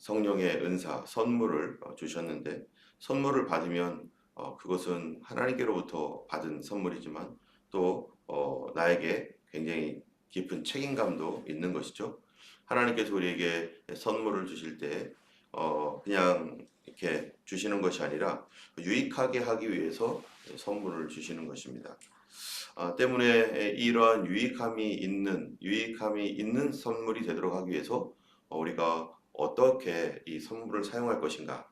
성령의 은사, 선물을 주셨는데 선물을 받으면 그것은 하나님께로부터 받은 선물이지만 또 나에게 굉장히 깊은 책임감도 있는 것이죠. 하나님께서 우리에게 선물을 주실 때 그냥 이렇게 주시는 것이 아니라 유익하게 하기 위해서 선물을 주시는 것입니다. 때문에 이러한 유익함이 있는 선물이 되도록 하기 위해서 우리가 어떻게 이 선물을 사용할 것인가?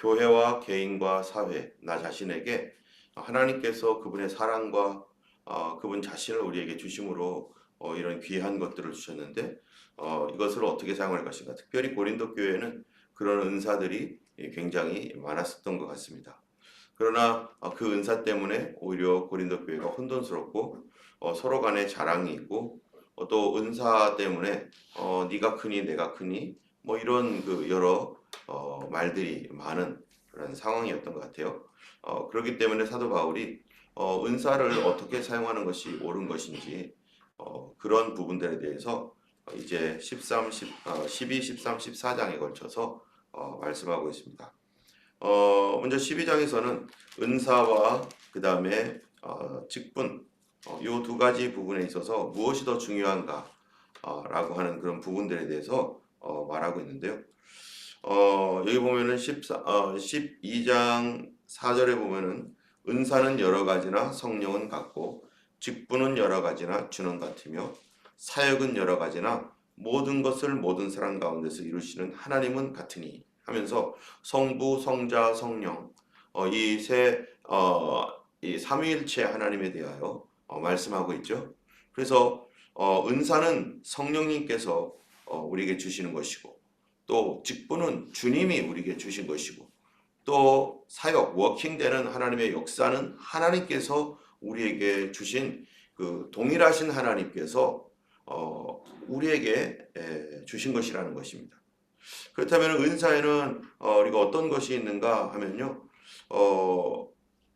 교회와 개인과 사회, 나 자신에게 하나님께서 그분의 사랑과 그분 자신을 우리에게 주심으로 이런 귀한 것들을 주셨는데 이것을 어떻게 사용할 것인가? 특별히 고린도 교회에는 그런 은사들이 굉장히 많았었던 것 같습니다. 그러나 그 은사 때문에 오히려 고린도 교회가 혼돈스럽고 서로 간에 자랑이 있고 또 은사 때문에 네가 크니 내가 크니 뭐 이런 그 여러 말들이 많은 그런 상황이었던 것 같아요. 그렇기 때문에 사도 바울이 은사를 어떻게 사용하는 것이 옳은 것인지 그런 부분들에 대해서 이제 12, 13, 14장에 걸쳐서 말씀하고 있습니다. 먼저 12장에서는 은사와 그 다음에 직분 이 두 가지 부분에 있어서 무엇이 더 중요한가 라고 하는 그런 부분들에 대해서 말하고 있는데요. 여기 보면은 12장 4절에 보면은 은사는 여러 가지나 성령은 같고 직분은 여러 가지나 주는 같으며 사역은 여러 가지나 모든 것을 모든 사람 가운데서 이루시는 하나님은 같으니 하면서 성부, 성자, 성령 이 삼위일체 하나님에 대하여 말씀하고 있죠. 그래서 은사는 성령님께서 우리에게 주시는 것이고 또 직분은 주님이 우리에게 주신 것이고 또 사역, 워킹되는 하나님의 역사는 하나님께서 우리에게 주신 그 동일하신 하나님께서 우리에게 주신 것이라는 것입니다. 그렇다면 은사에는 우리가 어떤 것이 있는가 하면요.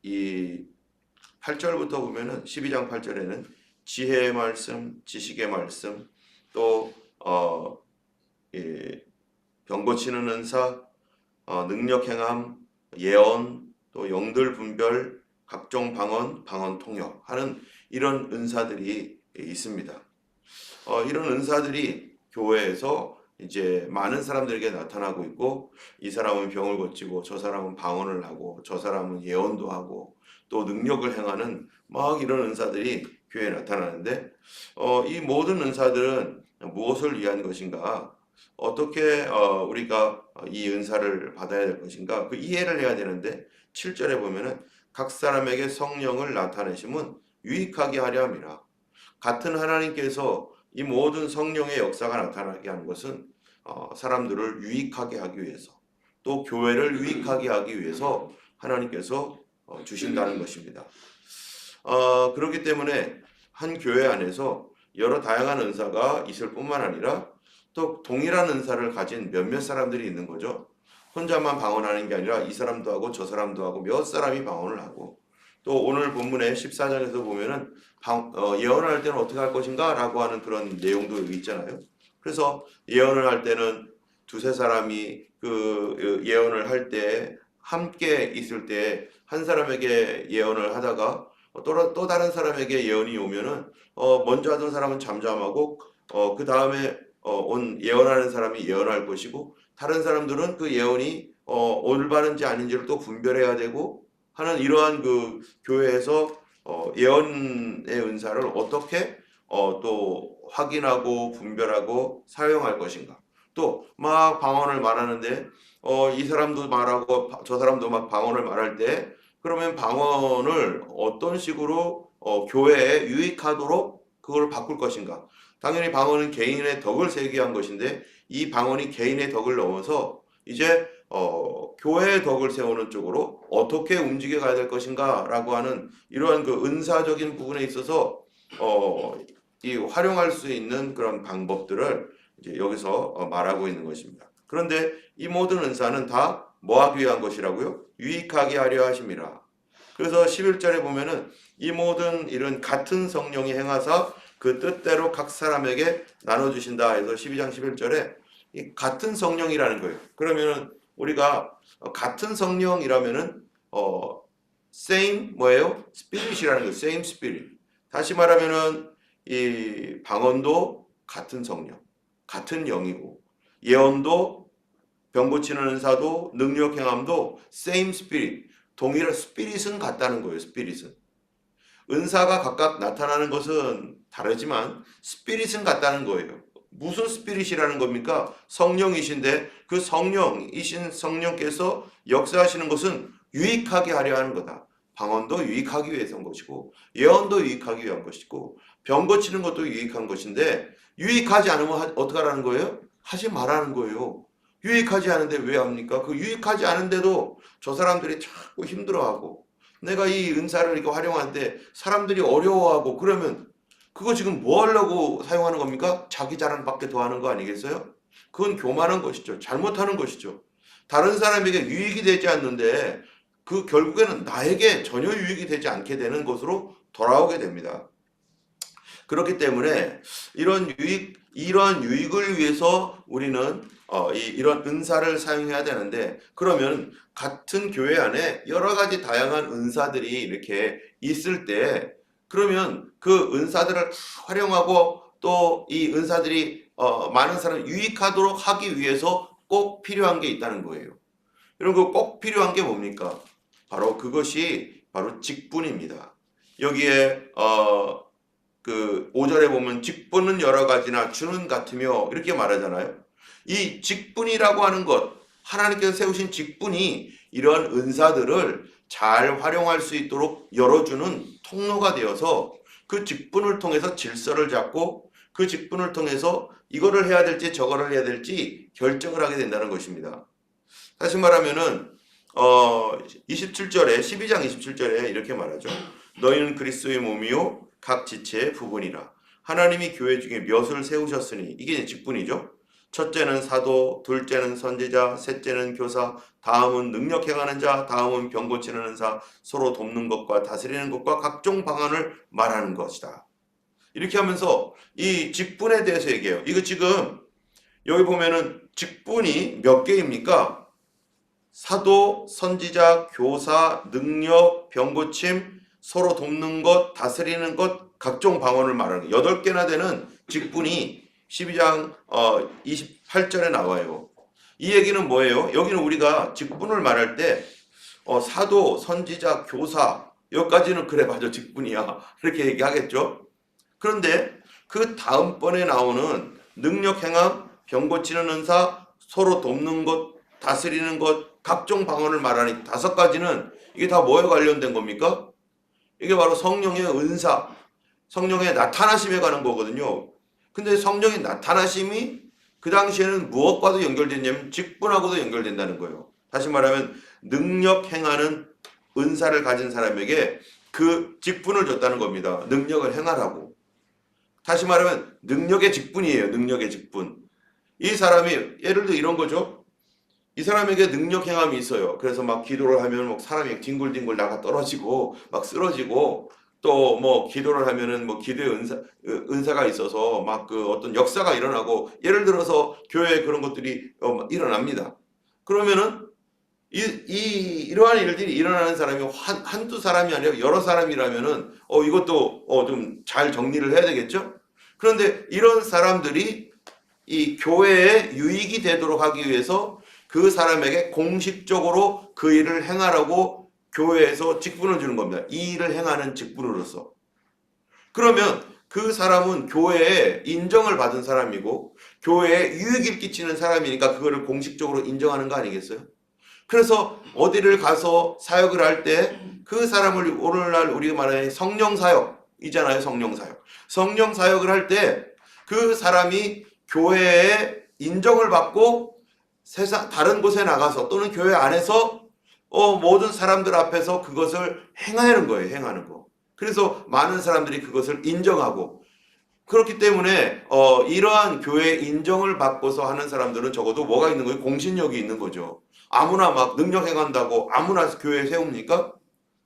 이 8절부터 보면은 12장 8절에는 지혜의 말씀, 지식의 말씀, 또 병 고치는 은사, 능력 행함, 예언, 또 영들 분별, 각종 방언, 방언 통역 하는 이런 은사들이 있습니다. 이런 은사들이 교회에서 이제 많은 사람들에게 나타나고 있고 이 사람은 병을 고치고 저 사람은 방언을 하고 저 사람은 예언도 하고 또 능력을 행하는 막 이런 은사들이 교회에 나타나는데 이 모든 은사들은 무엇을 위한 것인가? 어떻게 우리가 이 은사를 받아야 될 것인가? 그 이해를 해야 되는데 7절에 보면은 각 사람에게 성령을 나타내심은 유익하게 하려 함이라. 같은 하나님께서 이 모든 성령의 역사가 나타나게 하는 것은 사람들을 유익하게 하기 위해서 또 교회를 유익하게 하기 위해서 하나님께서 주신다는 것입니다. 그렇기 때문에 한 교회 안에서 여러 다양한 은사가 있을 뿐만 아니라 또 동일한 은사를 가진 몇몇 사람들이 있는 거죠. 혼자만 방언하는 게 아니라 이 사람도 하고 저 사람도 하고 몇 사람이 방언을 하고 또 오늘 본문의 14장에서 보면은 예언을 할 때는 어떻게 할 것인가 라고 하는 그런 내용도 여기 있잖아요. 그래서 예언을 할 때는 두세 사람이 그 예언을 할 때 함께 있을 때 한 사람에게 예언을 하다가 또 다른 사람에게 예언이 오면은 먼저 하던 사람은 잠잠하고 그 다음에 온 예언하는 사람이 예언할 것이고 다른 사람들은 그 예언이 올바른지 아닌지를 또 분별해야 되고 하는 이러한 그 교회에서 예언의 은사를 어떻게 또 확인하고 분별하고 사용할 것인가. 또 막 방언을 말하는데 이 사람도 말하고 저 사람도 막 방언을 말할 때 그러면 방언을 어떤 식으로 교회에 유익하도록 그걸 바꿀 것인가. 당연히 방언은 개인의 덕을 세우기 위한 것인데 이 방언이 개인의 덕을 넘어서 이제 교회의 덕을 세우는 쪽으로 어떻게 움직여 가야 될 것인가라고 하는 이러한 그 은사적인 부분에 있어서 이 활용할 수 있는 그런 방법들을 이제 여기서 말하고 있는 것입니다. 그런데 이 모든 은사는 다 뭐 하기 위한 것이라고요? 유익하게 하려 하심이라. 그래서 11절에 보면은 이 모든 일은 같은 성령이 행하사 그 뜻대로 각 사람에게 나눠주신다 해서 12장 11절에 이 같은 성령이라는 거예요. 그러면은 우리가 같은 성령이라면은 same 뭐예요? spirit이라는 거예요. same spirit. 다시 말하면은 이 방언도 같은 성령, 같은 영이고 예언도 병 고치는 은사도 능력 행함도 same spirit. 동일한 스피릿은 같다는 거예요. 스피릿은. 은사가 각각 나타나는 것은 다르지만 스피릿은 같다는 거예요. 무슨 스피릿이라는 겁니까? 성령이신데 그 성령이신 성령께서 역사하시는 것은 유익하게 하려 하는 거다. 방언도 유익하기 위해서인 것이고 예언도 유익하기 위한 것이고 병 고치는 것도 유익한 것인데 유익하지 않으면 어떻게 하라는 거예요? 하지 말라는 거예요. 유익하지 않은데 왜 합니까? 그 유익하지 않은데도 저 사람들이 자꾸 힘들어하고 내가 이 은사를 이거 활용하는데 사람들이 어려워하고 그러면 그거 지금 뭐 하려고 사용하는 겁니까? 자기 자랑밖에 더 하는 거 아니겠어요? 그건 교만한 것이죠. 잘못하는 것이죠. 다른 사람에게 유익이 되지 않는데 그 결국에는 나에게 전혀 유익이 되지 않게 되는 것으로 돌아오게 됩니다. 그렇기 때문에 이런 유익을 위해서 우리는 이런 은사를 사용해야 되는데 그러면 같은 교회 안에 여러 가지 다양한 은사들이 이렇게 있을 때 그러면 그 은사들을 다 활용하고 또 이 은사들이 많은 사람을 유익하도록 하기 위해서 꼭 필요한 게 있다는 거예요. 이런 거 꼭 필요한 게 뭡니까? 바로 그것이 바로 직분입니다. 여기에 그 5절에 보면 직분은 여러 가지나 주는 같으며 이렇게 말하잖아요. 이 직분이라고 하는 것, 하나님께서 세우신 직분이 이러한 은사들을 잘 활용할 수 있도록 열어주는 통로가 되어서 그 직분을 통해서 질서를 잡고 그 직분을 통해서 이거를 해야 될지 저거를 해야 될지 결정을 하게 된다는 것입니다. 다시 말하면은 27절에 12장 27절에 이렇게 말하죠. 너희는 그리스도의 몸이요 각 지체의 부분이라. 하나님이 교회 중에 몇을 세우셨으니 이게 직분이죠. 첫째는 사도, 둘째는 선지자, 셋째는 교사, 다음은 능력 행하는 자, 다음은 병 고치는 은사, 서로 돕는 것과 다스리는 것과 각종 방언을 말하는 것이다. 이렇게 하면서 이 직분에 대해서 얘기해요. 이거 지금 여기 보면은 직분이 몇 개입니까? 사도, 선지자, 교사, 능력, 병 고침, 서로 돕는 것, 다스리는 것, 각종 방언을 말하는 것. 8개나 되는 직분이 12장 28절에 나와요. 이 얘기는 뭐예요? 여기는 우리가 직분을 말할 때 사도, 선지자, 교사 여기까지는 그래 맞아 직분이야 이렇게 얘기하겠죠. 그런데 그 다음번에 나오는 능력 행함, 병 고치는 은사, 서로 돕는 것, 다스리는 것, 각종 방언을 말하는 5가지는 이게 다 뭐에 관련된 겁니까? 이게 바로 성령의 은사, 성령의 나타나심에 관한 거거든요. 근데 성령의 나타나심이 그 당시에는 무엇과도 연결됐냐면 직분하고도 연결된다는 거예요. 다시 말하면 능력 행하는 은사를 가진 사람에게 그 직분을 줬다는 겁니다. 능력을 행하라고. 다시 말하면 능력의 직분이에요. 능력의 직분. 이 사람이 예를 들어 이런 거죠. 이 사람에게 능력 행함이 있어요. 그래서 막 기도를 하면 막 사람이 뒹굴뒹굴 나가 떨어지고 막 쓰러지고 또 뭐 기도를 하면은 뭐 기도의 은사가 있어서 막 그 어떤 역사가 일어나고 예를 들어서 교회에 그런 것들이 일어납니다. 그러면은 이러한 일들이 일어나는 사람이 한두 사람이 아니라 여러 사람이라면은 이것도 좀 잘 정리를 해야 되겠죠? 그런데 이런 사람들이 이 교회에 유익이 되도록 하기 위해서 그 사람에게 공식적으로 그 일을 행하라고 교회에서 직분을 주는 겁니다. 이 일을 행하는 직분으로서. 그러면 그 사람은 교회에 인정을 받은 사람이고 교회에 유익을 끼치는 사람이니까 그거를 공식적으로 인정하는 거 아니겠어요? 그래서 어디를 가서 사역을 할 때 그 사람을 오늘날 우리가 말하는 성령 사역이잖아요. 성령 사역. 성령 사역을 할 때 그 사람이 교회에 인정을 받고 세상 다른 곳에 나가서 또는 교회 안에서 모든 사람들 앞에서 그것을 행하는 거예요. 행하는 거. 그래서 많은 사람들이 그것을 인정하고 그렇기 때문에 이러한 교회 인정을 받고서 하는 사람들은 적어도 뭐가 있는 거예요? 공신력이 있는 거죠. 아무나 막 능력 행한다고 아무나 교회에 세웁니까?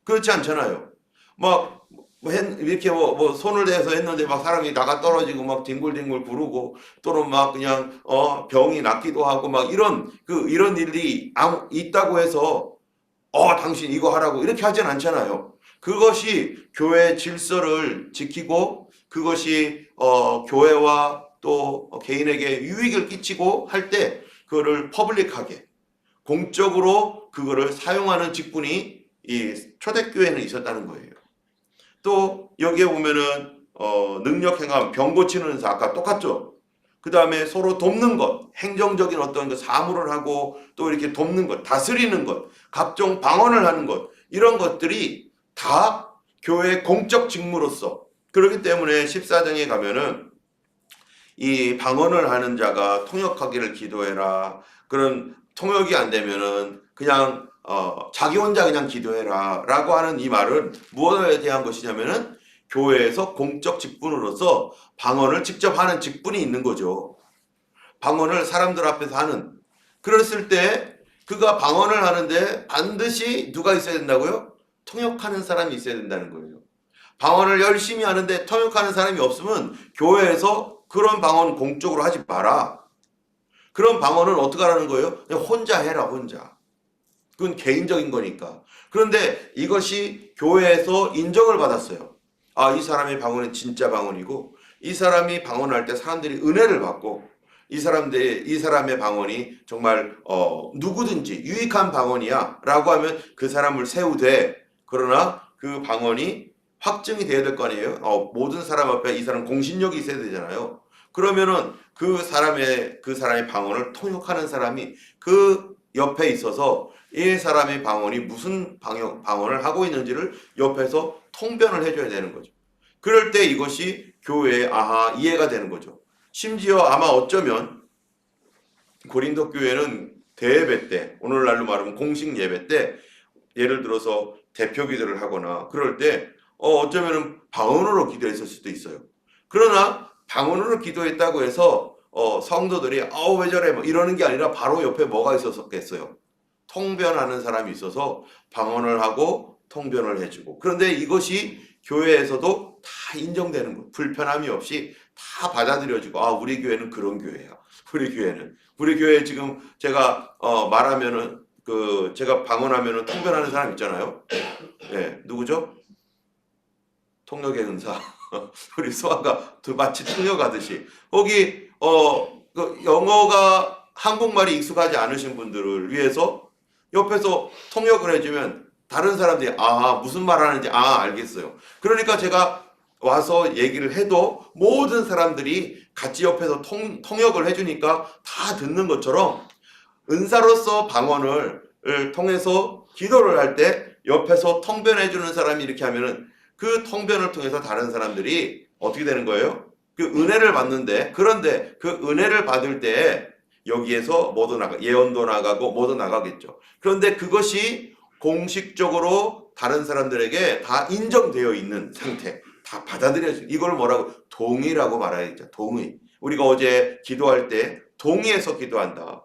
그렇지 않잖아요. 막 이렇게 뭐 손을 대서 했는데 막 사람이 나가 떨어지고 막 뒹굴뒹굴 구르고 또는 막 그냥 병이 낫기도 하고 막 이런 일이 있다고 해서 당신 이거 하라고 이렇게 하진 않잖아요. 그것이 교회 질서를 지키고 그것이 교회와 또 개인에게 유익을 끼치고 할 때 그거를 퍼블릭하게 공적으로 그거를 사용하는 직분이 이 초대교회는 있었다는 거예요. 또 여기에 보면은 능력 행함, 병 고치는 은사 아까 똑같죠. 그 다음에 서로 돕는 것, 행정적인 어떤 그 사무를 하고 또 이렇게 돕는 것, 다스리는 것, 각종 방언을 하는 것 이런 것들이 다 교회의 공적 직무로서 그렇기 때문에 14장에 가면은 이 방언을 하는 자가 통역하기를 기도해라. 그런 통역이 안 되면은 그냥 자기 혼자 그냥 기도해라 라고 하는 이 말은 무엇에 대한 것이냐면은 교회에서 공적 직분으로서 방언을 직접 하는 직분이 있는 거죠. 방언을 사람들 앞에서 하는. 그랬을 때 그가 방언을 하는데 반드시 누가 있어야 된다고요? 통역하는 사람이 있어야 된다는 거예요. 방언을 열심히 하는데 통역하는 사람이 없으면 교회에서 그런 방언 공적으로 하지 마라. 그런 방언은 어떻게 하라는 거예요? 그냥 혼자 해라, 혼자. 그건 개인적인 거니까. 그런데 이것이 교회에서 인정을 받았어요. 이 사람의 방언은 진짜 방언이고, 이 사람이 방언할 때 사람들이 은혜를 받고, 이 사람의 방언이 정말 누구든지 유익한 방언이야 라고 하면 그 사람을 세우되, 그러나 그 방언이 확증이 돼야 될 거 아니에요. 모든 사람 앞에 이 사람 공신력이 있어야 되잖아요. 그러면은 그 사람의 방언을 통역하는 사람이 그 옆에 있어서 이 사람의 방언이 무슨 방언을 하고 있는지를 옆에서 통변을 해줘야 되는 거죠. 그럴 때 이것이 교회에 이해가 되는 거죠. 심지어 아마 어쩌면 고린도 교회는 대예배 때, 오늘날로 말하면 공식 예배 때 예를 들어서 대표 기도를 하거나 그럴 때 어쩌면 방언으로 기도했을 수도 있어요. 그러나 방언으로 기도했다고 해서 성도들이 왜 저래 뭐 이러는 게 아니라 바로 옆에 뭐가 있었겠어요. 통변하는 사람이 있어서 방언을 하고 통변을 해주고. 그런데 이것이 교회에서도 다 인정되는 거예요. 불편함이 없이 다 받아들여지고 우리 교회는 그런 교회야. 우리 교회 지금 제가 말하면은 제가 방언하면은 통변하는 사람 있잖아요. 네, 누구죠? 통역의 은사. 우리 수아가 마치 통역하듯이 거기 영어가 한국말이 익숙하지 않으신 분들을 위해서 옆에서 통역을 해주면 다른 사람들이 무슨 말 하는지 알겠어요. 그러니까 제가 와서 얘기를 해도 모든 사람들이 같이 옆에서 통역을 해주니까 다 듣는 것처럼 은사로서 방언을 통해서 기도를 할 때 옆에서 통변해주는 사람이 이렇게 하면은 그 통변을 통해서 다른 사람들이 어떻게 되는 거예요? 그 은혜를 받는데, 그런데 그 은혜를 받을 때 여기에서 예언도 나가고 뭐도 나가겠죠. 그런데 그것이 공식적으로 다른 사람들에게 다 인정되어 있는 상태, 다 받아들여져. 이걸 뭐라고? 동의라고 말하겠죠. 동의. 우리가 어제 기도할 때 동의해서 기도한다.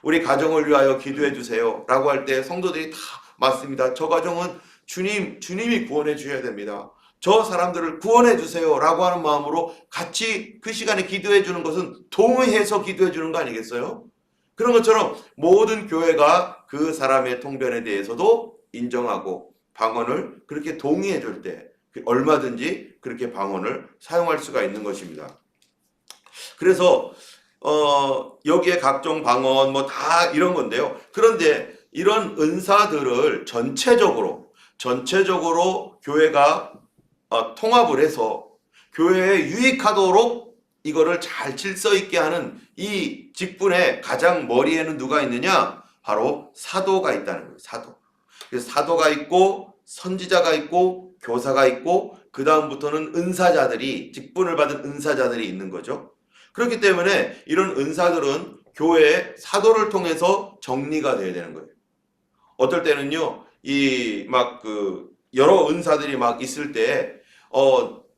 우리 가정을 위하여 기도해 주세요 라고 할 때 성도들이 다 맞습니다. 저 가정은 주님이 구원해 주셔야 됩니다. 저 사람들을 구원해 주세요 라고 하는 마음으로 같이 그 시간에 기도해 주는 것은 동의해서 기도해 주는 거 아니겠어요? 그런 것처럼 모든 교회가 그 사람의 통변에 대해서도 인정하고 방언을 그렇게 동의해 줄 때 얼마든지 그렇게 방언을 사용할 수가 있는 것입니다. 그래서 여기에 각종 방언 다 이런 건데요. 그런데 이런 은사들을 전체적으로 교회가 통합을 해서 교회에 유익하도록 이거를 잘 질서 있게 하는 이 직분의 가장 머리에는 누가 있느냐? 바로 사도가 있다는 거예요. 사도. 그래서 사도가 있고 선지자가 있고 교사가 있고 그 다음부터는 은사자들이 직분을 받은 은사자들이 있는 거죠. 그렇기 때문에 이런 은사들은 교회의 사도를 통해서 정리가 돼야 되는 거예요. 어떨 때는요, 여러 은사들이 있을 때,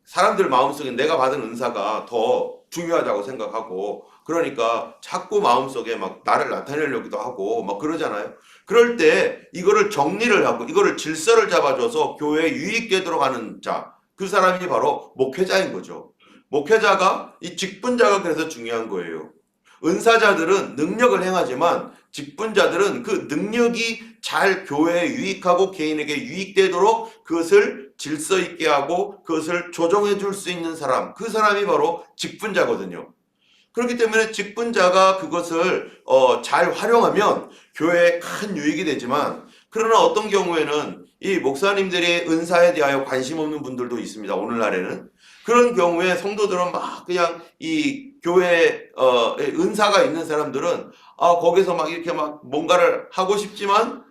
사람들 마음속에 내가 받은 은사가 더 중요하다고 생각하고, 그러니까 자꾸 마음속에 막 나를 나타내려기도 하고 막 그러잖아요. 그럴 때 이거를 정리를 하고 이거를 질서를 잡아줘서 교회에 유익되도록 하는 자, 그 사람이 바로 목회자인 거죠. 목회자가 이 직분자가 그래서 중요한 거예요. 은사자들은 능력을 행하지만 직분자들은 그 능력이 잘 교회에 유익하고 개인에게 유익되도록 그것을 질서 있게 하고 그것을 조정해 줄 수 있는 사람, 그 사람이 바로 직분자거든요. 그렇기 때문에 직분자가 그것을 잘 활용하면 교회에 큰 유익이 되지만, 그러나 어떤 경우에는 이 목사님들의 은사에 대하여 관심 없는 분들도 있습니다. 오늘날에는. 그런 경우에 성도들은 막 그냥 이 교회에 은사가 있는 사람들은 거기서 막 이렇게 막 뭔가를 하고 싶지만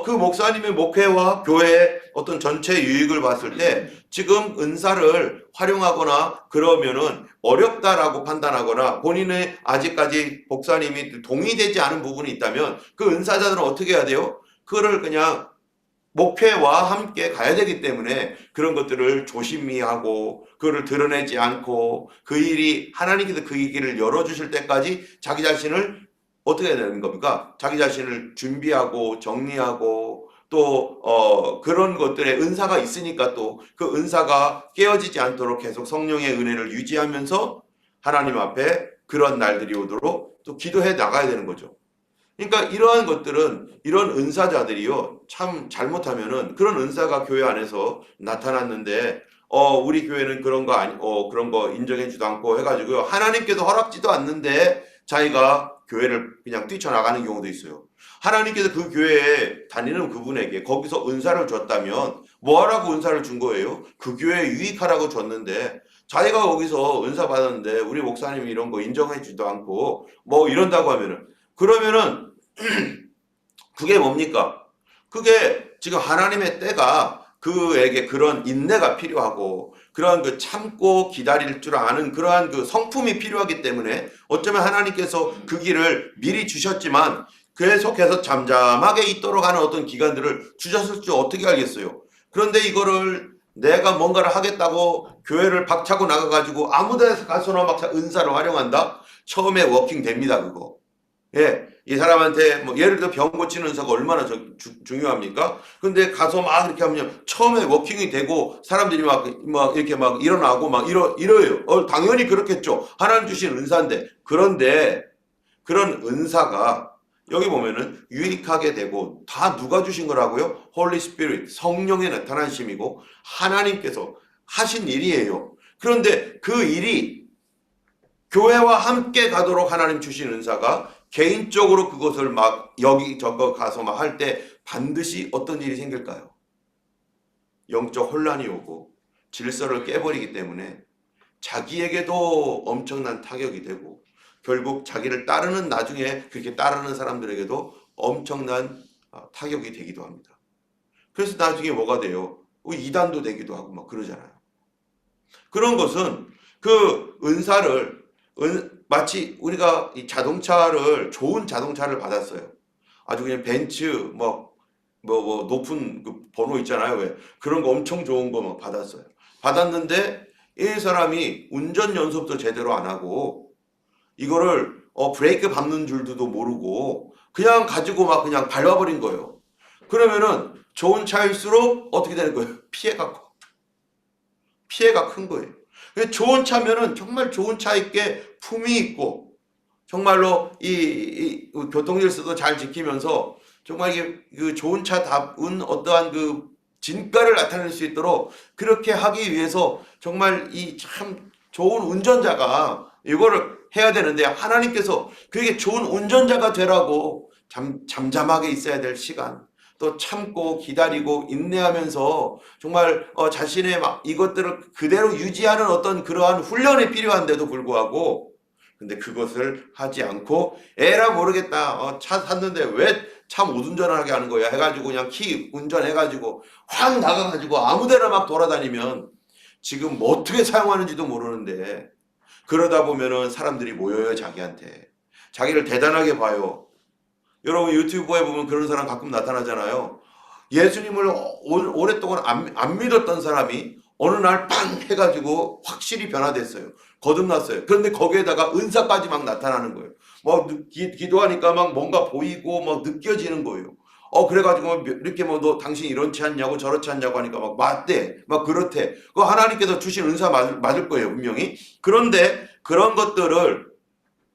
그 목사님의 목회와 교회의 어떤 전체 유익을 봤을 때 지금 은사를 활용하거나 그러면은 어렵다라고 판단하거나 본인의 아직까지 목사님이 동의되지 않은 부분이 있다면 그 은사자들은 어떻게 해야 돼요? 그거를 그냥 목회와 함께 가야 되기 때문에 그런 것들을 조심히 하고 그거를 드러내지 않고 그 일이 하나님께서 그 길을 열어주실 때까지 자기 자신을 어떻게 해야 되는 겁니까? 자기 자신을 준비하고 정리하고 또 그런 것들에 은사가 있으니까 또 그 은사가 깨어지지 않도록 계속 성령의 은혜를 유지하면서 하나님 앞에 그런 날들이 오도록 또 기도해 나가야 되는 거죠. 그러니까 이러한 것들은 이런 은사자들이요 참 잘못하면은 그런 은사가 교회 안에서 나타났는데 우리 교회는 그런 거 아니 그런 거 인정해주지도 않고 해가지고요 하나님께서 허락지도 않는데 자기가 교회를 그냥 뛰쳐나가는 경우도 있어요. 하나님께서 그 교회에 다니는 그분에게 거기서 은사를 줬다면 뭐하라고 은사를 준 거예요? 그 교회에 유익하라고 줬는데 자기가 거기서 은사 받았는데 우리 목사님이 이런 거 인정해주지도 않고 뭐 이런다고 하면은 그러면은 그게 뭡니까? 그게 지금 하나님의 때가 그에게 그런 인내가 필요하고 그러한 그 참고 기다릴 줄 아는 그러한 그 성품이 필요하기 때문에 어쩌면 하나님께서 그 길을 미리 주셨지만 계속해서 잠잠하게 있도록 하는 어떤 기간들을 주셨을 줄 어떻게 알겠어요? 그런데 이거를 내가 뭔가를 하겠다고 교회를 박차고 나가가지고 아무 데서 가서나 막 은사를 활용한다? 처음에 워킹 됩니다, 그거. 예, 이 사람한테 뭐 예를 들어 병 고치는 은사가 얼마나 중요합니까? 근데 가서 막 이렇게 하면 처음에 워킹이 되고 사람들이 막 이렇게 막 일어나고 막 이래요. 당연히 그렇겠죠. 하나님 주신 은사인데. 그런데 그런 은사가 여기 보면은 유익하게 되고 다 누가 주신 거라고요? 홀리 스피릿, 성령의 나타나심이고 하나님께서 하신 일이에요. 그런데 그 일이 교회와 함께 가도록 하나님 주신 은사가 개인적으로 그것을 막 여기저기 가서 막 할 때 반드시 어떤 일이 생길까요? 영적 혼란이 오고 질서를 깨버리기 때문에 자기에게도 엄청난 타격이 되고 결국 자기를 따르는 나중에 그렇게 따르는 사람들에게도 엄청난 타격이 되기도 합니다. 그래서 나중에 뭐가 돼요? 이단도 되기도 하고 막 그러잖아요. 그런 것은 그 은사를 마치 우리가 이 자동차를 좋은 자동차를 받았어요. 아주 그냥 벤츠 뭐 높은 그 번호 있잖아요. 왜 그런 거 엄청 좋은 거 막 받았어요. 받았는데 이 사람이 운전 연습도 제대로 안 하고 이거를 브레이크 밟는 줄도 모르고 그냥 가지고 막 그냥 밟아버린 거예요. 그러면은 좋은 차일수록 어떻게 되는 거예요? 피해가 큰 거예요. 좋은 차면은 정말 좋은 차있게 품위 있고 정말로 이 교통 질서도 잘 지키면서 정말 이게 그 좋은 차다운 어떠한 그 진가를 나타낼 수 있도록 그렇게 하기 위해서 정말 이 참 좋은 운전자가 이거를 해야 되는데 하나님께서 그에게 좋은 운전자가 되라고 잠잠하게 있어야 될 시간 또 참고 기다리고 인내하면서 정말 자신의 막 이것들을 그대로 유지하는 어떤 그러한 훈련이 필요한데도 불구하고 근데 그것을 하지 않고 에라 모르겠다 차 샀는데 왜 차 못 운전하게 하는 거야 해가지고 그냥 키 운전해가지고 확 나가가지고 아무데나 막 돌아다니면 지금 뭐 어떻게 사용하는지도 모르는데 그러다 보면은 사람들이 모여요 자기한테 자기를 대단하게 봐요. 여러분 유튜브에 보면 그런 사람 가끔 나타나잖아요. 예수님을 오랫동안 안 믿었던 사람이 어느 날 빵 해가지고 확실히 변화됐어요. 거듭났어요. 그런데 거기에다가 은사까지 막 나타나는 거예요. 뭐 기도하니까 막 뭔가 보이고 막 느껴지는 거예요. 그래가지고 이렇게 뭐 너 당신 이렇지 않냐고 저렇지 않냐고 하니까 막 맞대, 막 그렇대. 그 하나님께서 주신 은사 맞을 거예요, 분명히. 그런데 그런 것들을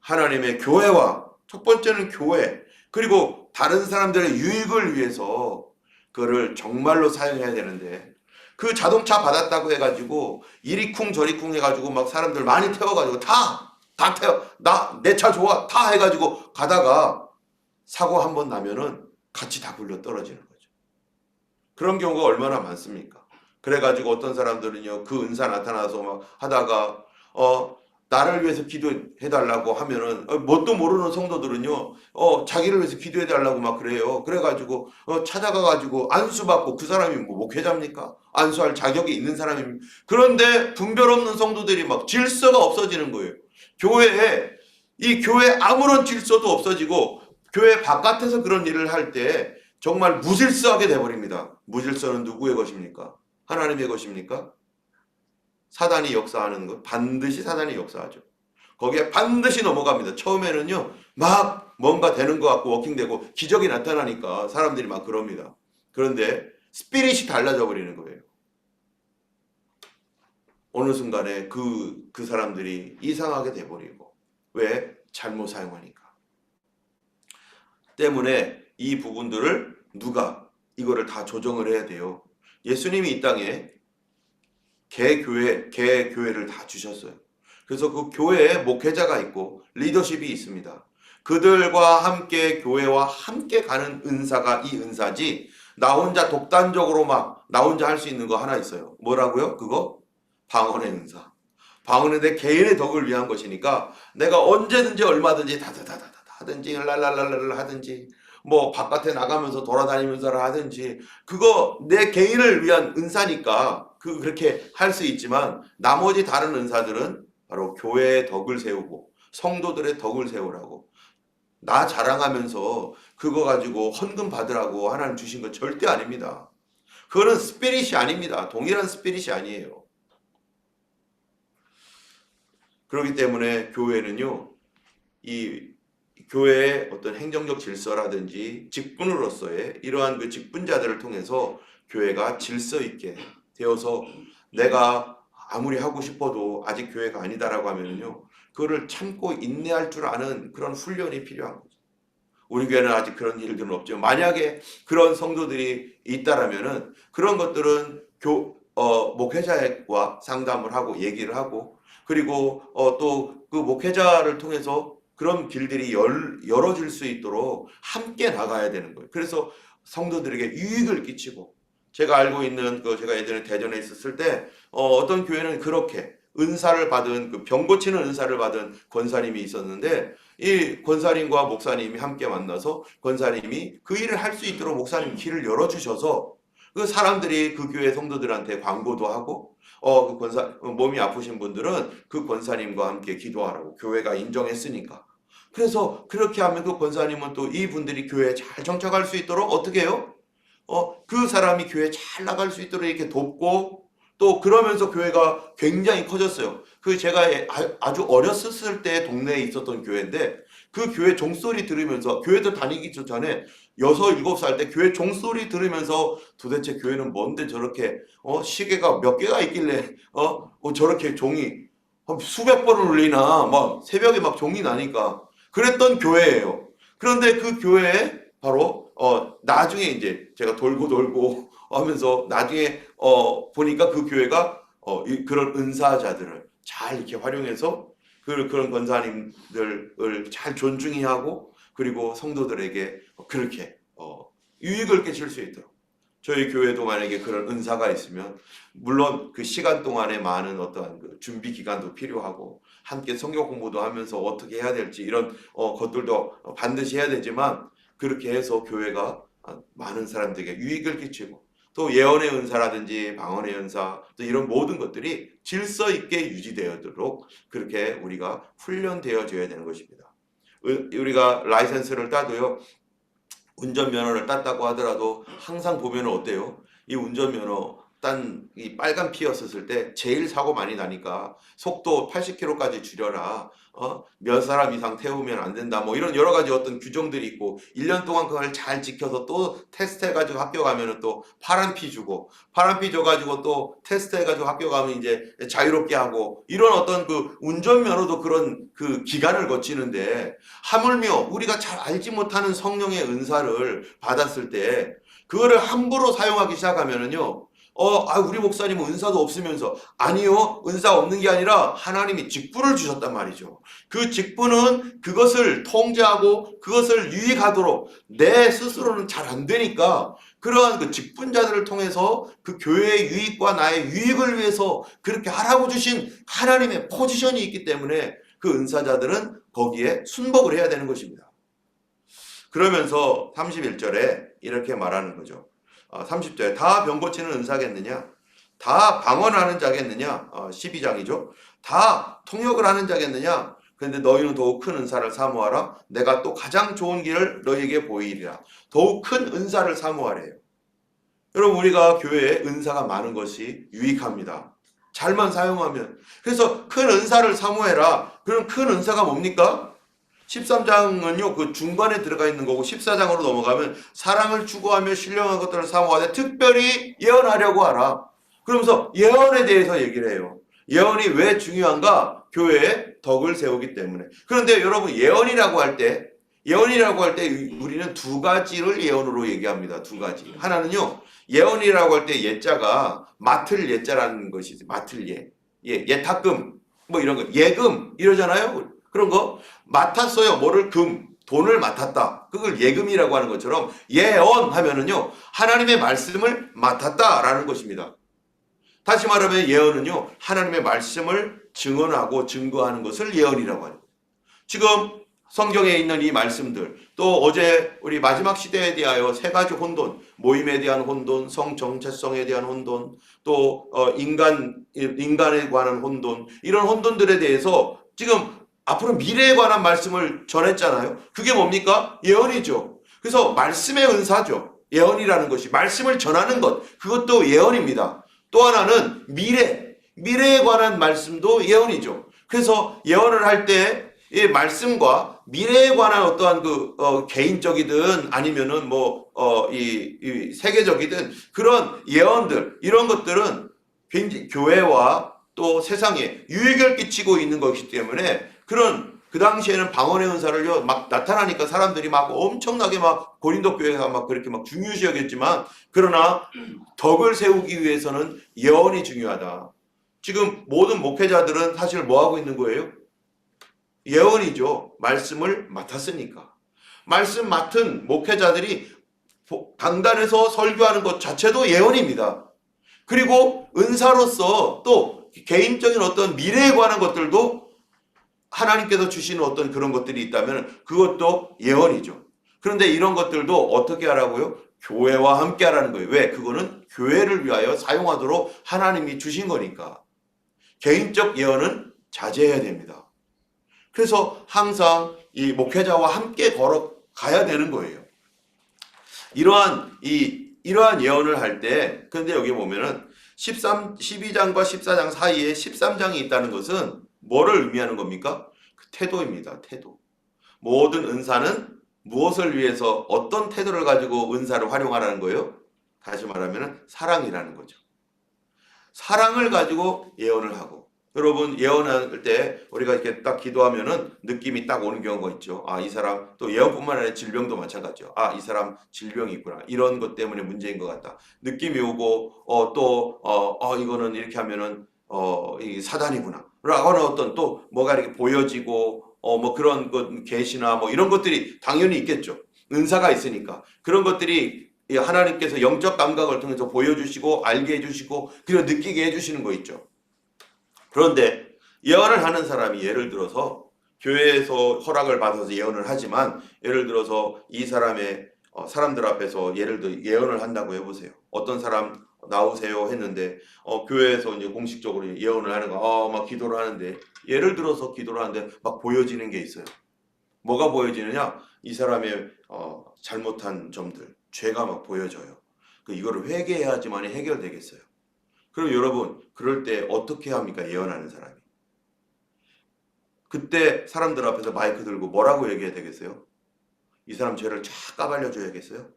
하나님의 교회와, 첫 번째는 교회, 그리고 다른 사람들의 유익을 위해서 그거를 정말로 사용해야 되는데, 그 자동차 받았다고 해가지고 이리쿵 저리쿵 해가지고 막 사람들 많이 태워가지고 다 태워, 내 차 좋아 다 해가지고 가다가 사고 한 번 나면은 같이 다 굴러 떨어지는 거죠. 그런 경우가 얼마나 많습니까? 그래가지고 어떤 사람들은요, 그 은사 나타나서 막 하다가 나를 위해서 기도해달라고 하면은 뭣도 모르는 성도들은요, 자기를 위해서 기도해달라고 막 그래요. 그래가지고 찾아가가지고 안수받고, 그 사람이 뭐 목회자입니까? 안수할 자격이 있는 사람입니까? 그런데 분별 없는 성도들이 막 질서가 없어지는 거예요. 이 교회 아무런 질서도 없어지고, 교회 바깥에서 그런 일을 할 때 정말 무질서하게 돼버립니다. 무질서는 누구의 것입니까? 하나님의 것입니까? 사단이 역사하는 것, 반드시 사단이 역사하죠. 거기에 반드시 넘어갑니다. 처음에는요, 막 뭔가 되는 것 같고 워킹되고 기적이 나타나니까 사람들이 막 그럽니다. 그런데 스피릿이 달라져 버리는 거예요. 어느 순간에 그 사람들이 이상하게 돼버리고. 왜? 잘못 사용하니까. 때문에 이 부분들을 누가 이거를 다 조정을 해야 돼요. 예수님이 이 땅에 개교회를 다 주셨어요. 그래서 그 교회에 목회자가 있고 리더십이 있습니다. 그들과 함께 교회와 함께 가는 은사가 이 은사지, 나 혼자 독단적으로 막 나 혼자 할 수 있는 거 하나 있어요. 뭐라고요? 그거? 방언의 은사. 방언은 내 개인의 덕을 위한 것이니까 내가 언제든지 얼마든지 다다다다다 하든지 랄랄랄랄 하든지 뭐 바깥에 나가면서 돌아다니면서 하든지, 그거 내 개인을 위한 은사니까 그렇게 할 수 있지만, 나머지 다른 은사들은 바로 교회의 덕을 세우고 성도들의 덕을 세우라고, 나 자랑하면서 그거 가지고 헌금 받으라고 하나님 주신 거 절대 아닙니다. 그거는 스피릿이 아닙니다. 동일한 스피릿이 아니에요. 그렇기 때문에 교회는요, 이 교회의 어떤 행정적 질서라든지 직분으로서의 이러한 그 직분자들을 통해서 교회가 질서 있게 되어서, 내가 아무리 하고 싶어도 아직 교회가 아니다라고 하면요, 그거를 참고 인내할 줄 아는 그런 훈련이 필요한 거죠. 우리 교회는 아직 그런 일들은 없죠. 만약에 그런 성도들이 있다라면은 그런 것들은 목회자와 상담을 하고 얘기를 하고, 그리고 또 그 목회자를 통해서 그런 길들이 열어질 수 있도록 함께 나가야 되는 거예요. 그래서 성도들에게 유익을 끼치고, 제가 알고 있는 제가 예전에 대전에 있었을 때 어떤 교회는 그렇게 은사를 받은, 그 병 고치는 은사를 받은 권사님이 있었는데, 이 권사님과 목사님이 함께 만나서 권사님이 그 일을 할 수 있도록 목사님 길을 열어주셔서 그 사람들이 그 교회 성도들한테 광고도 하고, 몸이 아프신 분들은 그 권사님과 함께 기도하라고 교회가 인정했으니까. 그래서 그렇게 하면 그 권사님은 또 이분들이 교회에 잘 정착할 수 있도록 어떻게 해요? 그 사람이 교회 잘 나갈 수 있도록 이렇게 돕고, 또 그러면서 교회가 굉장히 커졌어요. 제가 아주 어렸을 때 동네에 있었던 교회인데, 그 교회 종소리 들으면서, 교회도 다니기 전에 6, 7살 때 교회 종소리 들으면서 도대체 교회는 뭔데 저렇게 시계가 몇 개가 있길래 저렇게 종이 수백 번을 울리나, 막 새벽에 막 종이 나니까 그랬던 교회예요. 그런데 그 교회에 바로 나중에 이제 제가 돌고 하면서 나중에 보니까 그 교회가 그런 은사자들을 잘 이렇게 활용해서 그런 권사님들을 잘 존중히 하고, 그리고 성도들에게 그렇게 유익을 끼칠 수 있도록, 저희 교회도 만약에 그런 은사가 있으면, 물론 그 시간 동안에 많은 어떠한 그 준비 기간도 필요하고, 함께 성경 공부도 하면서 어떻게 해야 될지 이런 것들도 반드시 해야 되지만, 그렇게 해서 교회가 많은 사람들에게 유익을 끼치고, 또 예언의 은사라든지 방언의 은사, 또 이런 모든 것들이 질서 있게 유지되도록 그렇게 우리가 훈련되어져야 되는 것입니다. 우리가 라이센스를 따도요, 운전면허를 땄다고 하더라도 항상 보면 어때요? 이 운전면허 단 이 빨간 피였었을 때 제일 사고 많이 나니까 속도 80km까지 줄여라. 몇 사람 이상 태우면 안 된다. 뭐 이런 여러 가지 어떤 규정들이 있고 1년 동안 그걸 잘 지켜서 또 테스트해가지고 합격하면은 또 파란 피 주고 파란 피 줘가지고 또 테스트해가지고 합격하면 이제 자유롭게 하고 이런 어떤 그 운전면허도 그런 그 기간을 거치는데 하물며 우리가 잘 알지 못하는 성령의 은사를 받았을 때 그거를 함부로 사용하기 시작하면은요. 우리 목사님은 은사도 없으면서 아니요. 은사 없는 게 아니라 하나님이 직분을 주셨단 말이죠. 그 직분은 그것을 통제하고 그것을 유익하도록 내 스스로는 잘 안 되니까 그러한 그 직분자들을 통해서 그 교회의 유익과 나의 유익을 위해서 그렇게 하라고 주신 하나님의 포지션이 있기 때문에 그 은사자들은 거기에 순복을 해야 되는 것입니다. 그러면서 31절에 이렇게 말하는 거죠. 30절에 다 병 고치는 은사겠느냐? 다 방언하는 자겠느냐? 12장이죠. 다 통역을 하는 자겠느냐? 그런데 너희는 더욱 큰 은사를 사모하라. 내가 또 가장 좋은 길을 너희에게 보이리라. 더욱 큰 은사를 사모하래요. 여러분 우리가 교회에 은사가 많은 것이 유익합니다. 잘만 사용하면. 그래서 큰 은사를 사모해라. 그럼 큰 은사가 뭡니까? 13장은요, 그 중간에 들어가 있는 거고, 14장으로 넘어가면 사랑을 추구하며 신령한 것들을 사모하되 특별히 예언하려고 하라. 그러면서 예언에 대해서 얘기를 해요. 예언이 왜 중요한가? 교회에 덕을 세우기 때문에. 그런데 여러분, 예언이라고 할 때 우리는 두 가지를 예언으로 얘기합니다. 두 가지. 하나는요, 예언이라고 할 때 예자가 맡을 예자라는 것이지. 맡을 예. 예탁금. 뭐 이런 거. 예금. 이러잖아요. 그런 거 맡았어요. 뭐를 돈을 맡았다. 그걸 예금이라고 하는 것처럼 예언하면은요 하나님의 말씀을 맡았다라는 것입니다. 다시 말하면 예언은요 하나님의 말씀을 증언하고 증거하는 것을 예언이라고 하는 거예요. 지금 성경에 있는 이 말씀들 또 어제 우리 마지막 시대에 대하여 세 가지 혼돈, 모임에 대한 혼돈, 성 정체성에 대한 혼돈, 또 인간에 관한 혼돈, 이런 혼돈들에 대해서 지금 앞으로 미래에 관한 말씀을 전했잖아요. 그게 뭡니까? 예언이죠. 그래서 말씀의 은사죠. 예언이라는 것이 말씀을 전하는 것, 그것도 예언입니다. 또 하나는 미래에 관한 말씀도 예언이죠. 그래서 예언을 할 때 이 말씀과 미래에 관한 어떠한 개인적이든 아니면은 이 세계적이든 그런 예언들, 이런 것들은 굉장히 교회와 또 세상에 유익을 끼치고 있는 것이기 때문에 그 당시에는 방언의 은사를요, 막 나타나니까 사람들이 막 엄청나게 막 고린도 교회가 막 그렇게 막 중요시 여겼지만, 그러나 덕을 세우기 위해서는 예언이 중요하다. 지금 모든 목회자들은 사실 뭐 하고 있는 거예요? 예언이죠. 말씀을 맡았으니까. 말씀 맡은 목회자들이 강단에서 설교하는 것 자체도 예언입니다. 그리고 은사로서 또 개인적인 어떤 미래에 관한 것들도 하나님께서 주시는 어떤 그런 것들이 있다면 그것도 예언이죠. 그런데 이런 것들도 어떻게 하라고요? 교회와 함께 하라는 거예요. 왜? 그거는 교회를 위하여 사용하도록 하나님이 주신 거니까. 개인적 예언은 자제해야 됩니다. 그래서 항상 이 목회자와 함께 걸어가야 되는 거예요. 이러한 예언을 할 때, 근데 여기 보면은 12장과 14장 사이에 13장이 있다는 것은 뭐를 의미하는 겁니까? 그 태도입니다. 태도. 모든 은사는 무엇을 위해서 어떤 태도를 가지고 은사를 활용하라는 거예요? 다시 말하면 사랑이라는 거죠. 사랑을 가지고 예언을 하고, 여러분 예언할 때 우리가 이렇게 딱 기도하면은 느낌이 딱 오는 경우가 있죠. 이 사람, 또 예언뿐만 아니라 질병도 마찬가지죠. 이 사람 질병이 있구나. 이런 것 때문에 문제인 것 같다. 느낌이 오고 이거는 이렇게 하면은 이 사단이구나. 라고 하는 어떤 또 뭐가 이렇게 보여지고 뭐 그런 것 계시나 뭐 이런 것들이 당연히 있겠죠. 은사가 있으니까. 그런 것들이 하나님께서 영적 감각을 통해서 보여주시고 알게 해주시고 그리고 느끼게 해주시는 거 있죠. 그런데 예언을 하는 사람이 예를 들어서 교회에서 허락을 받아서 예언을 하지만 예를 들어서 이 사람들 앞에서 예를 들어 예언을 한다고 해보세요. 어떤 사람 나오세요 했는데 교회에서 이제 공식적으로 예언을 하는 거 막 기도를 하는데 예를 들어서 기도를 하는데 막 보여지는 게 있어요. 뭐가 보여지느냐? 이 사람의 잘못한 점들, 죄가 막 보여져요. 이거를 회개해야지만이 해결되겠어요. 그럼 여러분 그럴 때 어떻게 합니까? 예언하는 사람이. 그때 사람들 앞에서 마이크 들고 뭐라고 얘기해야 되겠어요? 이 사람 죄를 쫙 까발려 줘야겠어요?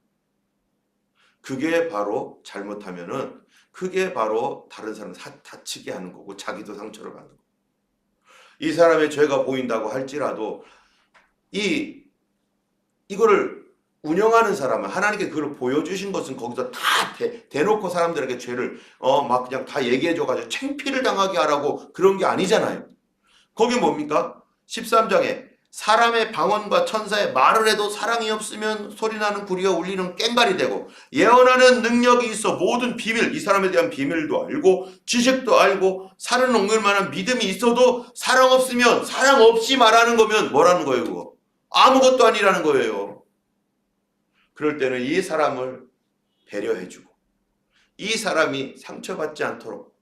그게 바로 잘못하면은 그게 바로 다른 사람 다치게 하는 거고 자기도 상처를 받는 거고. 이 사람의 죄가 보인다고 할지라도 이거를 운영하는 사람은 하나님께 그걸 보여주신 것은 거기서 다 대놓고 사람들에게 죄를 막 그냥 다 얘기해줘가지고 창피를 당하게 하라고 그런 게 아니잖아요. 거기 뭡니까? 13장에 사람의 방언과 천사의 말을 해도 사랑이 없으면 소리나는 구리와 울리는 꽹과리 되고 예언하는 능력이 있어 모든 비밀, 이 사람에 대한 비밀도 알고 지식도 알고 살은 옮길 만한 믿음이 있어도 사랑 없으면 사랑 없이 말하는 거면 뭐라는 거예요? 그거 아무것도 아니라는 거예요. 그럴 때는 이 사람을 배려해주고 이 사람이 상처받지 않도록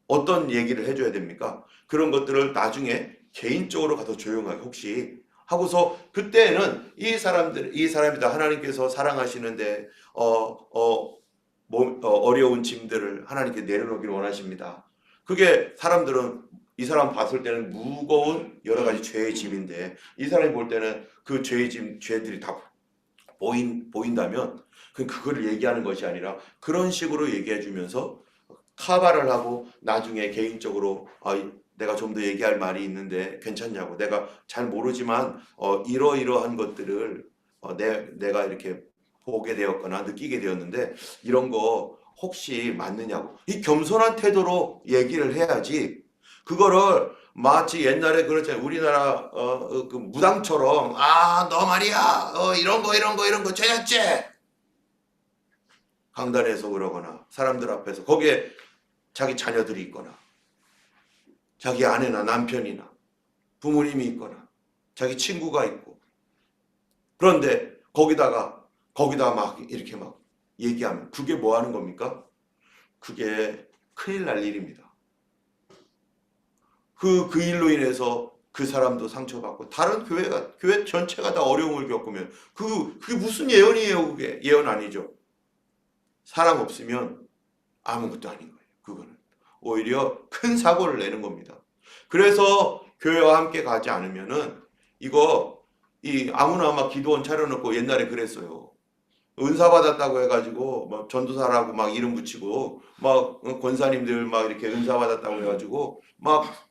어떤 얘기를 해줘야 됩니까? 그런 것들을 나중에 개인적으로 가서 조용하게 혹시 하고서 그때는 이 사람이다 하나님께서 사랑하시는데 어려운 짐들을 하나님께 내려놓기를 원하십니다. 그게 사람들은 이 사람 봤을 때는 무거운 여러 가지 죄의 짐인데 이 사람이 볼 때는 그 죄들이 다 보인다면 그거를 얘기하는 것이 아니라 그런 식으로 얘기해 주면서 카바를 하고 나중에 개인적으로 내가 좀 더 얘기할 말이 있는데 괜찮냐고 내가 잘 모르지만 이러이러한 것들을 내가 이렇게 보게 되었거나 느끼게 되었는데 이런 거 혹시 맞느냐고 이 겸손한 태도로 얘기를 해야지 그거를 마치 옛날에 그렇잖아요. 우리나라 그 무당처럼 너 말이야 이런 거 죄였지 강단에서 그러거나 사람들 앞에서 거기에 자기 자녀들이 있거나 자기 아내나 남편이나 부모님이 있거나 자기 친구가 있고 그런데 거기다 막 이렇게 막 얘기하면 그게 뭐 하는 겁니까? 그게 큰일 날 일입니다. 그 일로 인해서 그 사람도 상처받고 다른 교회 전체가 다 어려움을 겪으면 그게 무슨 예언이에요? 그게 예언 아니죠. 사랑 없으면 아무것도 아닌 거예요. 그거는 오히려 큰 사고를 내는 겁니다. 그래서 교회와 함께 가지 않으면은 아무나 막 기도원 차려놓고 옛날에 그랬어요. 은사 받았다고 해가지고 막 전도사라고 막 이름 붙이고 막 권사님들 막 이렇게 은사 받았다고 해가지고 막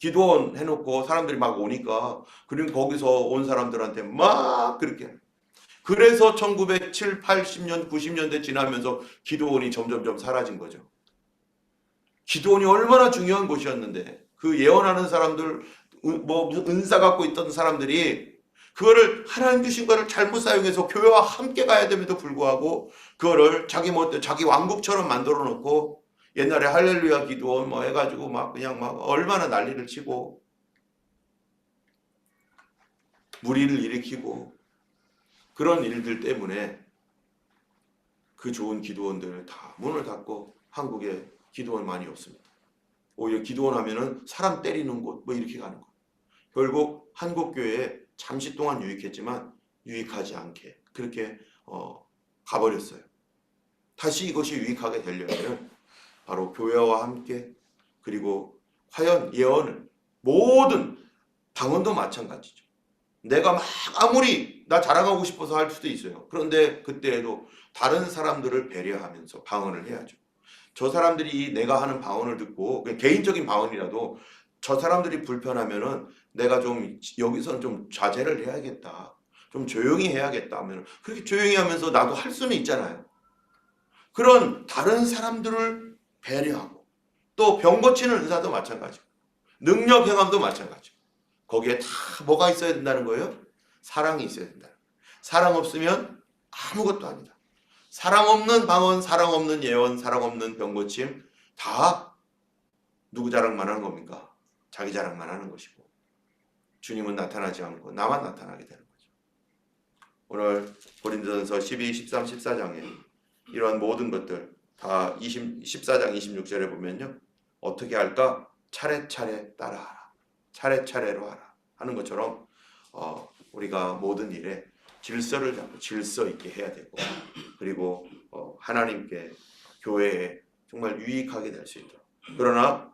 기도원 해놓고 사람들이 막 오니까 그리고 거기서 온 사람들한테 막 그렇게 그래서 1970, 80년, 90년대 지나면서 기도원이 점점점 사라진 거죠. 기도원이 얼마나 중요한 곳이었는데 그 예언하는 사람들 무슨 은사 갖고 있던 사람들이 그거를 하나님 주신 거를 잘못 사용해서 교회와 함께 가야 됨에도 불구하고 그거를 자기 왕국처럼 만들어 놓고 옛날에 할렐루야 기도원 해가지고 그냥 얼마나 난리를 치고 무리를 일으키고 그런 일들 때문에 그 좋은 기도원들 다 문을 닫고 한국에 기도원 많이 없습니다. 오히려 기도원 하면은 사람 때리는 곳 이렇게 가는 거. 결국 한국 교회에 잠시 동안 유익했지만 유익하지 않게 그렇게 가버렸어요. 다시 이것이 유익하게 되려면 바로 교회와 함께 그리고 과연 예언을 모든 방언도 마찬가지죠. 내가 아무리 나 자랑하고 싶어서 할 수도 있어요. 그런데 그때에도 다른 사람들을 배려하면서 방언을 해야죠. 저 사람들이 내가 하는 방언을 듣고 개인적인 방언이라도 저 사람들이 불편하면은 내가 좀 여기서는 좀 자제를 해야겠다. 좀 조용히 해야겠다 하면 그렇게 조용히 하면서 나도 할 수는 있잖아요. 그런 다른 사람들을 배려하고 또 병 고치는 은사도 마찬가지고 능력 행함도 마찬가지고 거기에 다 뭐가 있어야 된다는 거예요? 사랑이 있어야 된다. 사랑 없으면 아무것도 아니다. 사랑 없는 방언, 사랑 없는 예언, 사랑 없는 병 고침 다 누구 자랑만 하는 겁니까? 자기 자랑만 하는 것이고 주님은 나타나지 않고 나만 나타나게 되는 거죠. 오늘 고린도전서 12, 13, 14장에 이러한 모든 것들 다 14장 26절에 보면요. 어떻게 할까? 차례차례 따라하라. 차례차례로 하라 하는 것처럼 우리가 모든 일에 질서를 잡고 질서 있게 해야 되고 그리고 하나님께 교회에 정말 유익하게 될 수 있도록. 그러나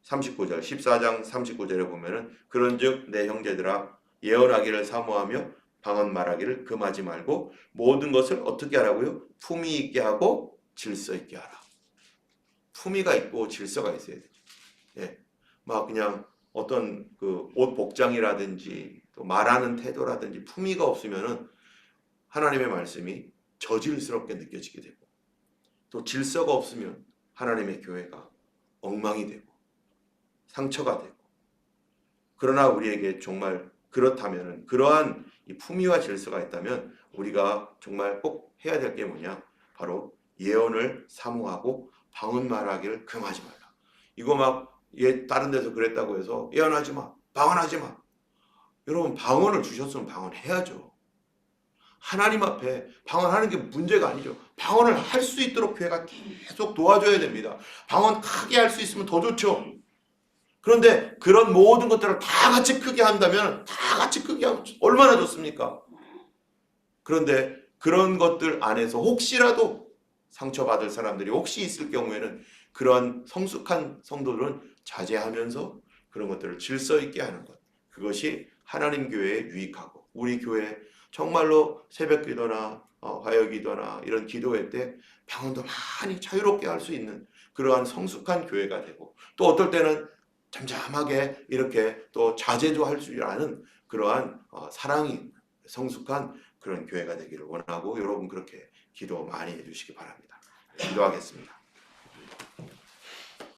39절 14장 39절에 보면은 그런즉 내 형제들아 예언하기를 사모하며 방언 말하기를 금하지 말고 모든 것을 어떻게 하라고요? 품위 있게 하고 질서 있게 하라. 품위가 있고 질서가 있어야 되죠. 예. 막 그냥 어떤 그 옷 복장이라든지 또 말하는 태도라든지 품위가 없으면은 하나님의 말씀이 저질스럽게 느껴지게 되고 또 질서가 없으면 하나님의 교회가 엉망이 되고 상처가 되고 그러나 우리에게 정말 그렇다면은 그러한 이 품위와 질서가 있다면 우리가 정말 꼭 해야 될 게 뭐냐? 바로 예언을 사모하고 방언 말하기를 금하지 말라. 이거 막 다른 데서 그랬다고 해서 예언하지 마, 방언하지 마. 여러분 방언을 주셨으면 방언해야죠. 하나님 앞에 방언하는 게 문제가 아니죠. 방언을 할 수 있도록 교회가 계속 도와줘야 됩니다. 방언 크게 할 수 있으면 더 좋죠. 그런데 그런 모든 것들을 다 같이 크게 한다면 다 같이 크게 하면 얼마나 좋습니까? 그런데 그런 것들 안에서 혹시라도 상처받을 사람들이 혹시 있을 경우에는 그런 성숙한 성도들은 자제하면서 그런 것들을 질서 있게 하는 것. 그것이 하나님 교회에 유익하고 우리 교회 정말로 새벽 기도나 화요 기도나 이런 기도회 때 방언도 많이 자유롭게 할 수 있는 그러한 성숙한 교회가 되고 또 어떨 때는 잠잠하게 이렇게 또 자제도 할 줄 아는 그러한 사랑이 성숙한 그런 교회가 되기를 원하고 여러분 그렇게 기도 많이 해주시기 바랍니다. 기도하겠습니다.